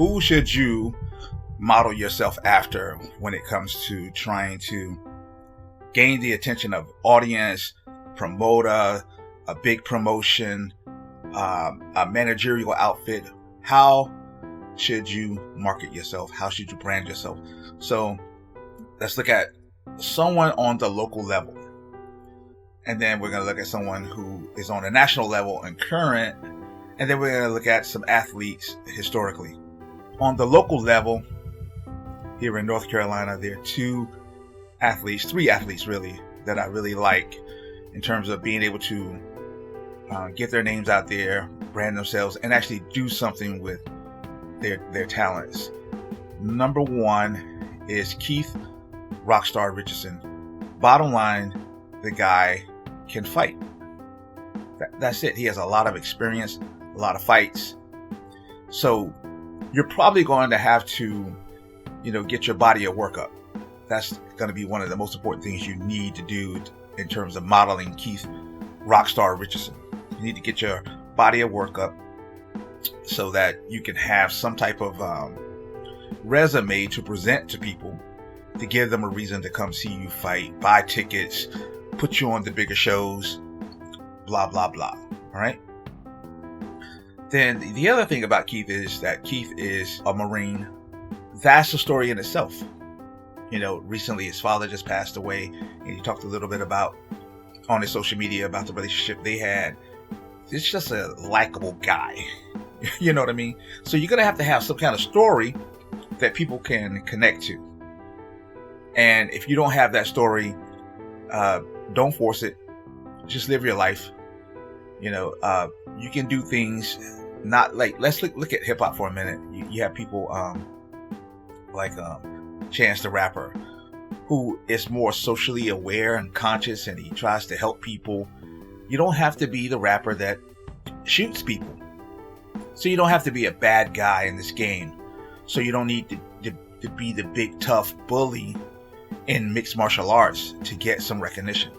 who should you model yourself after when it comes to trying to gain the attention of audience, promote a big promotion, a managerial outfit? How should you market yourself? How should you brand yourself? So let's look at someone on the local level. And then we're going to look at someone who is on a national level and current. And then we're going to look at some athletes historically. On the local level, here in North Carolina, there are three athletes really, that I really like in terms of being able to get their names out there, brand themselves, and actually do something with their talents. Number one is Keith Rockstar Richardson. Bottom line, the guy can fight. That's it. He has a lot of experience, a lot of fights. So you're probably going to have to, get your body a workup. That's going to be one of the most important things you need to do in terms of modeling Keith Rockstar Richardson. You need to get your body a workup so that you can have some type of resume to present to people, to give them a reason to come see you fight, buy tickets, put you on the bigger shows, blah, blah, blah. All right. Then the other thing about Keith is that Keith is a Marine. That's a story in itself. Recently his father just passed away, and he talked a little bit about on his social media about the relationship they had. It's just a likable guy. You know what I mean? So you're going to have some kind of story that people can connect to. And if you don't have that story, don't force it. Just live your life. You can do things not like, let's look at hip hop for a minute. You have people like Chance the Rapper, who is more socially aware and conscious, and he tries to help people. You don't have to be the rapper that shoots people. So you don't have to be a bad guy in this game. So you don't need to be the big tough bully in mixed martial arts to get some recognition.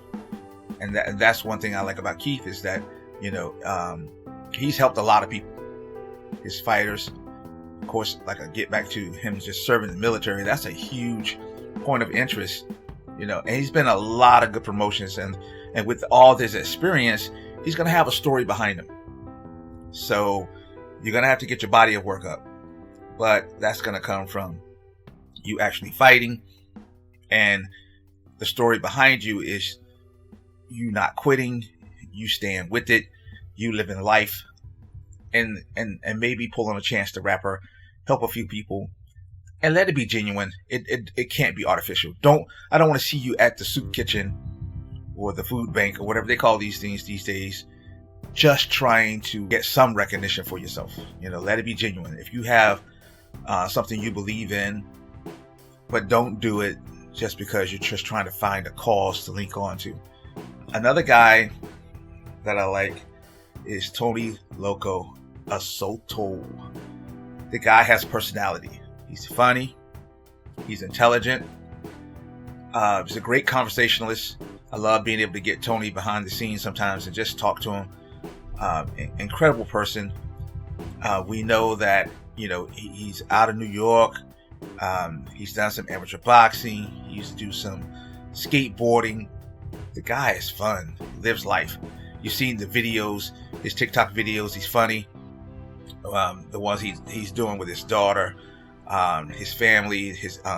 And that's one thing I like about Keith is that, he's helped a lot of people. His fighters, of course, like I get back to him just serving the military. That's a huge point of interest, and he's been a lot of good promotions, and with all this experience, he's going to have a story behind him. So you're going to have to get your body of work up, but that's going to come from you actually fighting, and the story behind you is you not quitting, you staying with it, you living life, and maybe pulling a Chance the Rapper, help a few people, and let it be genuine. It can't be artificial. I don't want to see you at the soup kitchen or the food bank or whatever they call these things these days, just trying to get some recognition for yourself. Let it be genuine. If you have something you believe in, but don't do it just because you're just trying to find a cause to link on to. Another guy that I like is Tony Loco Asoto. The guy has personality. He's funny. He's intelligent. He's a great conversationalist. I love being able to get Tony behind the scenes sometimes and just talk to him. Incredible person. We know that, he's out of New York. He's done some amateur boxing. He used to do some skateboarding. The guy is fun. He lives life. You've seen the videos, his TikTok videos. He's funny. The ones he's doing with his daughter, his family,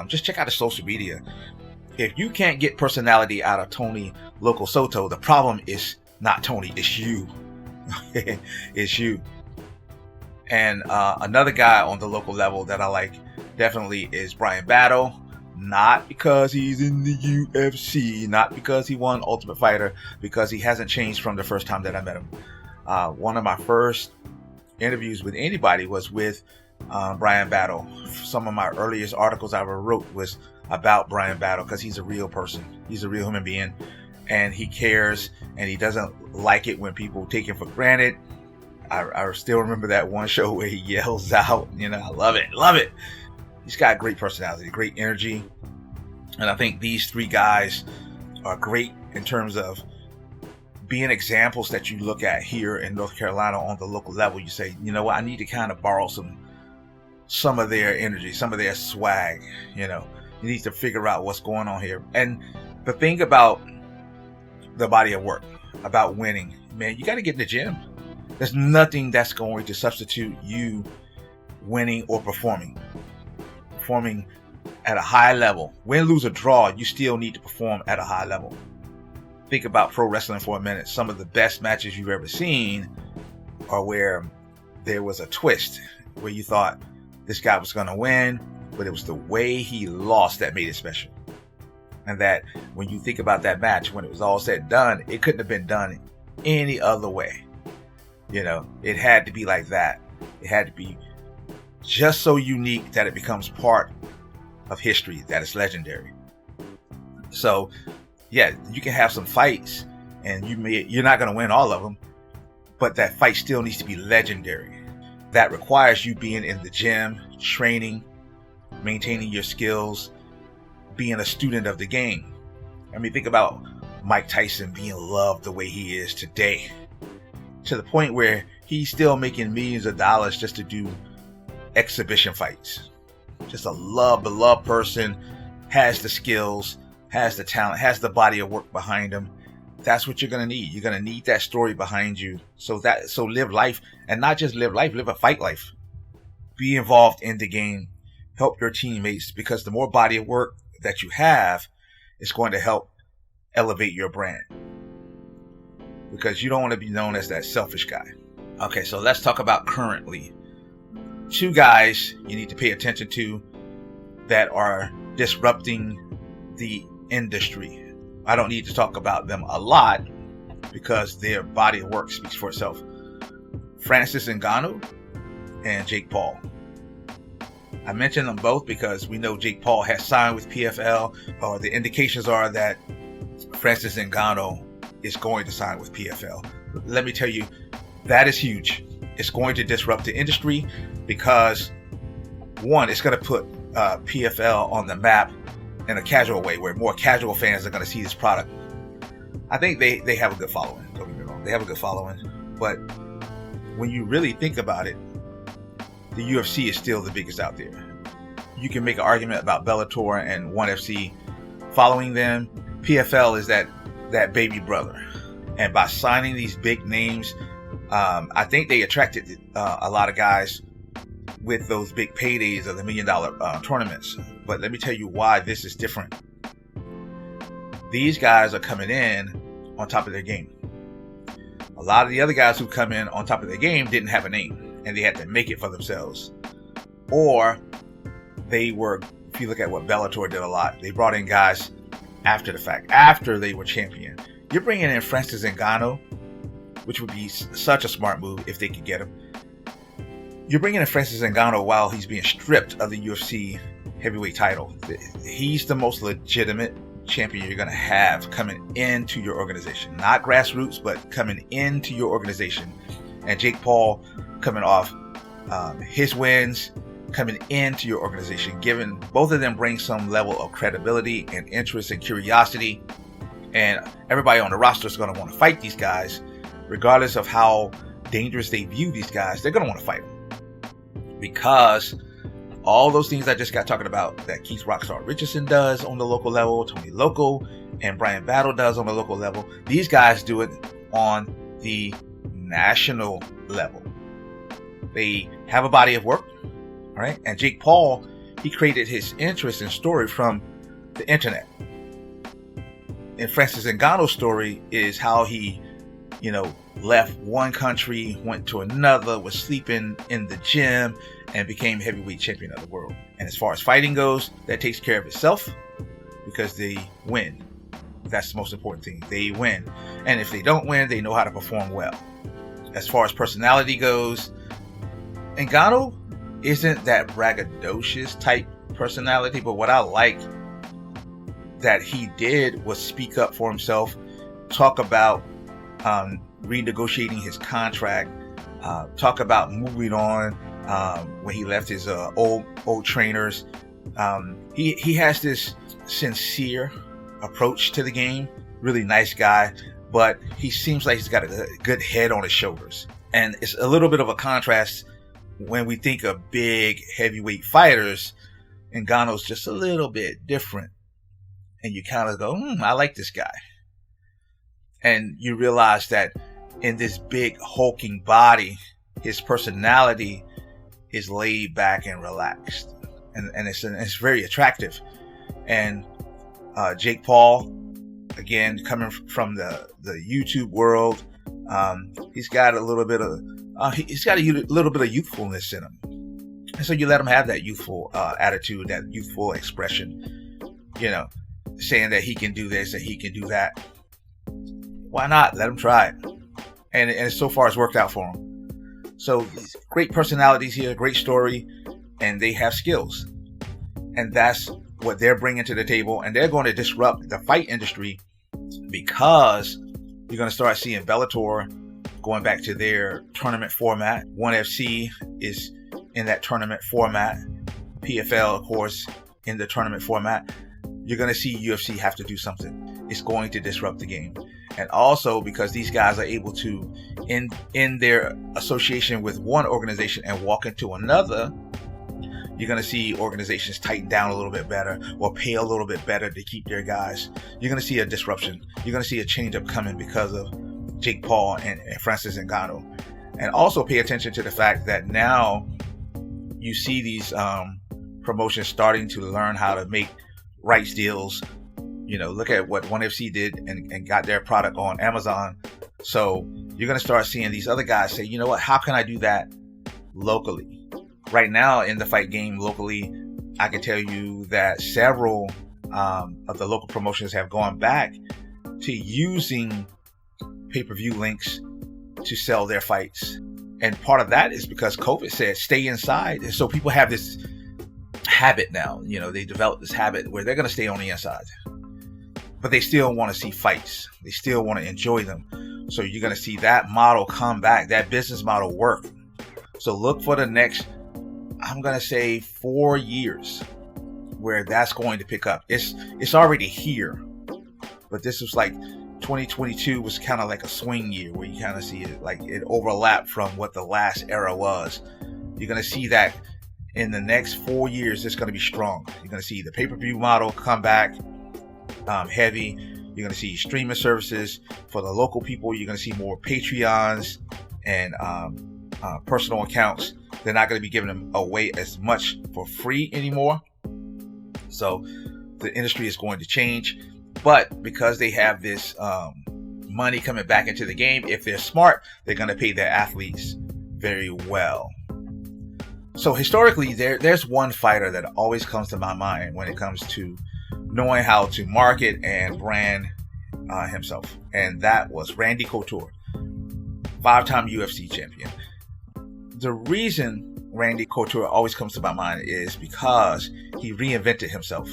just check out his social media. If you can't get personality out of Tony Loco Soto, the problem is not Tony, it's you. It's you. And another guy on the local level that I like definitely is Bryan Battle. Not because he's in the UFC, not because he won Ultimate Fighter, because he hasn't changed from the first time that I met him. One of my first interviews with anybody was with Bryan Battle. Some of my earliest articles I ever wrote was about Bryan Battle because he's a real person. He's a real human being, and he cares, and he doesn't like it when people take him for granted. I still remember that one show where he yells out, I love it. He's got great personality, great energy. And I think these three guys are great in terms of being examples that you look at here in North Carolina on the local level. You say, I need to kind of borrow some some of their energy, some of their swag. You need to figure out what's going on here. And the thing about the body of work, about winning, man, you got to get in the gym. There's nothing that's going to substitute you winning or performing at a high level. Win, lose, or draw, you still need to perform at a high level. Think about pro wrestling for a minute. Some of the best matches you've ever seen are where there was a twist, where you thought this guy was going to win, but it was the way he lost that made it special. And that when you think about that match, when it was all said and done, it couldn't have been done any other way. It had to be like that. It had to be just so unique that it becomes part of history, that it's legendary. So, yeah, you can have some fights, and you're not going to win all of them, but that fight still needs to be legendary. That requires you being in the gym, training, maintaining your skills, being a student of the game. I mean, think about Mike Tyson being loved the way he is today, to the point where he's still making millions of dollars just to do exhibition fights. Just a beloved person, has the skills, has the talent, has the body of work behind him. That's what you're going to need. You're going to need that story behind you. So live life, and not just live life, live a fight life. Be involved in the game. Help your teammates, because the more body of work that you have, it's going to help elevate your brand. Because you don't want to be known as that selfish guy. Okay, so let's talk about currently. 2 guys you need to pay attention to that are disrupting the industry. I don't need to talk about them a lot because their body of work speaks for itself. Francis Ngannou and Jake Paul. I mention them both because we know Jake Paul has signed with PFL, or the indications are that Francis Ngannou is going to sign with PFL. Let me tell you, that is huge. It's going to disrupt the industry because, one, it's going to put PFL on the map in a casual way, where more casual fans are going to see this product. I think they have a good following. Don't get me wrong, they have a good following, but when you really think about it, the UFC is still the biggest out there. You can make an argument about Bellator and ONE FC following them. PFL is that baby brother, and by signing these big names, I think they attracted a lot of guys with those big paydays of the $1 million tournaments. But let me tell you why this is different. These guys are coming in on top of their game. A lot of the other guys who come in on top of their game didn't have a name, and they had to make it for themselves. Or they were, if you look at what Bellator did a lot, they brought in guys after the fact, after they were champion. You're bringing in Francis Ngannou, which would be such a smart move if they could get him. You're bringing in Francis Ngannou while he's being stripped of the UFC heavyweight title. He's the most legitimate champion you're going to have coming into your organization. Not grassroots, but coming into your organization. And Jake Paul coming off his wins, coming into your organization, given both of them bring some level of credibility and interest and curiosity. And everybody on the roster is going to want to fight these guys, regardless of how dangerous they view these guys. They're going to want to fight them, because all those things I just got talking about that Keith Rockstar Richardson does on the local level, Tony Loco and Brian Battle does on the local level, these guys do it on the national level. They have a body of work, right? And Jake Paul, he created his interest and story from the internet. And Francis Ngannou's story is how he, left one country, went to another, was sleeping in the gym, and became heavyweight champion of the world. And as far as fighting goes, that takes care of itself because they win. That's the most important thing. They win. And if they don't win, they know how to perform well. As far as personality goes, Ngannou isn't that braggadocious type personality, but what I like that he did was speak up for himself, talk about renegotiating his contract, talk about moving on when he left his old trainers. He has this sincere approach to the game, really nice guy, but he seems like he's got a good head on his shoulders. And it's a little bit of a contrast when we think of big heavyweight fighters, Ngannou's just a little bit different. And you kind of go, I like this guy. And you realize that in this big hulking body, his personality is laid back and relaxed. And it's very attractive. And Jake Paul, again, coming from the YouTube world, he's got a little bit of youthfulness in him. And so you let him have that youthful attitude, that youthful expression, saying that he can do this and he can do that. Why not? Let him try it. And so far it's worked out for him. So great personalities here, great story, and they have skills. And that's what they're bringing to the table. And they're going to disrupt the fight industry, because you're going to start seeing Bellator going back to their tournament format. ONE FC is in that tournament format. PFL, of course, in the tournament format. You're going to see UFC have to do something. It's going to disrupt the game. And also because these guys are able to, in their association with one organization and walk into another, you're going to see organizations tighten down a little bit better or pay a little bit better to keep their guys. You're going to see a disruption. You're going to see a change up coming because of Jake Paul and Francis Ngannou. And also pay attention to the fact that now you see these promotions starting to learn how to make rights deals. Look at what ONE FC did and got their product on Amazon. So you're going to start seeing these other guys say, you know what, how can I do that locally? Right now in the fight game locally, I can tell you that several of the local promotions have gone back to using pay-per-view links to sell their fights. And part of that is because COVID said stay inside. And so people have this habit now. They develop this habit where they're going to stay on the inside. But they still want to see fights. They still want to enjoy them. So you're going to see that model come back, that business model work. So look for the next, I'm going to say 4 years where that's going to pick up. It's already here. But this was like 2022 was kind of like a swing year where you kind of see it like it overlapped from what the last era was. You're going to see that in the next 4 years, it's going to be strong. You're going to see the pay-per-view model come back heavy. You're going to see streaming services for the local people. You're going to see more Patreons and personal accounts. They're not going to be giving them away as much for free anymore. So the industry is going to change. But because they have this money coming back into the game, if they're smart, they're going to pay their athletes very well. So historically, there's one fighter that always comes to my mind when it comes to knowing how to market and brand himself. And that was Randy Couture, 5-time UFC champion. The reason Randy Couture always comes to my mind is because he reinvented himself.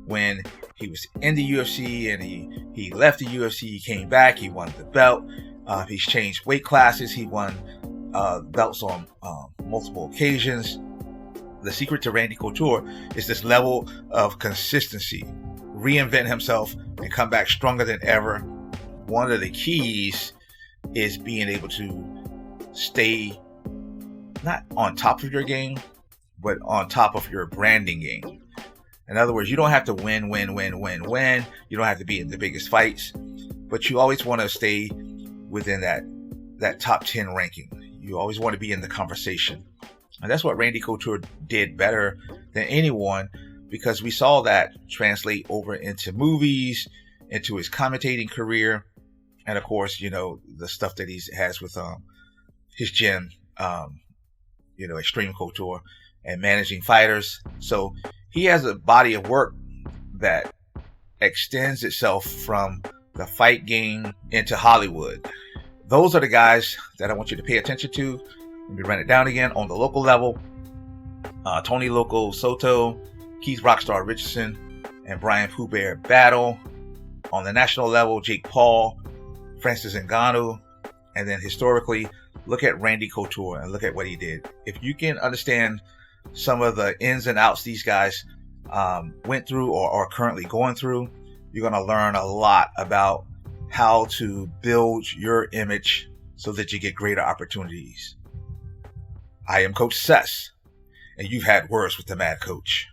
When he was in the UFC and he left the UFC, he came back, he won the belt. He's changed weight classes. He won belts on multiple occasions. The secret to Randy Couture is this level of consistency. Reinvent himself and come back stronger than ever. One of the keys is being able to stay not on top of your game, but on top of your branding game. In other words, you don't have to win. You don't have to be in the biggest fights, but you always want to stay within that top 10 ranking. You always want to be in the conversation. And that's what Randy Couture did better than anyone, because we saw that translate over into movies, into his commentating career, and of course, the stuff that he has with his gym, Extreme Couture, and managing fighters. So he has a body of work that extends itself from the fight game into Hollywood. Those are the guys that I want you to pay attention to. Let me run it down again. On the local level, Tony Loco Soto, Keith Rockstar Richardson, and Brian Pooh Bear battle. On the national level, Jake Paul, Francis Ngannou, and then historically, look at Randy Couture and look at what he did. If you can understand some of the ins and outs these guys went through or are currently going through, you're going to learn a lot about how to build your image so that you get greater opportunities. I am Coach Sess, and you've had words with the Mad Coach.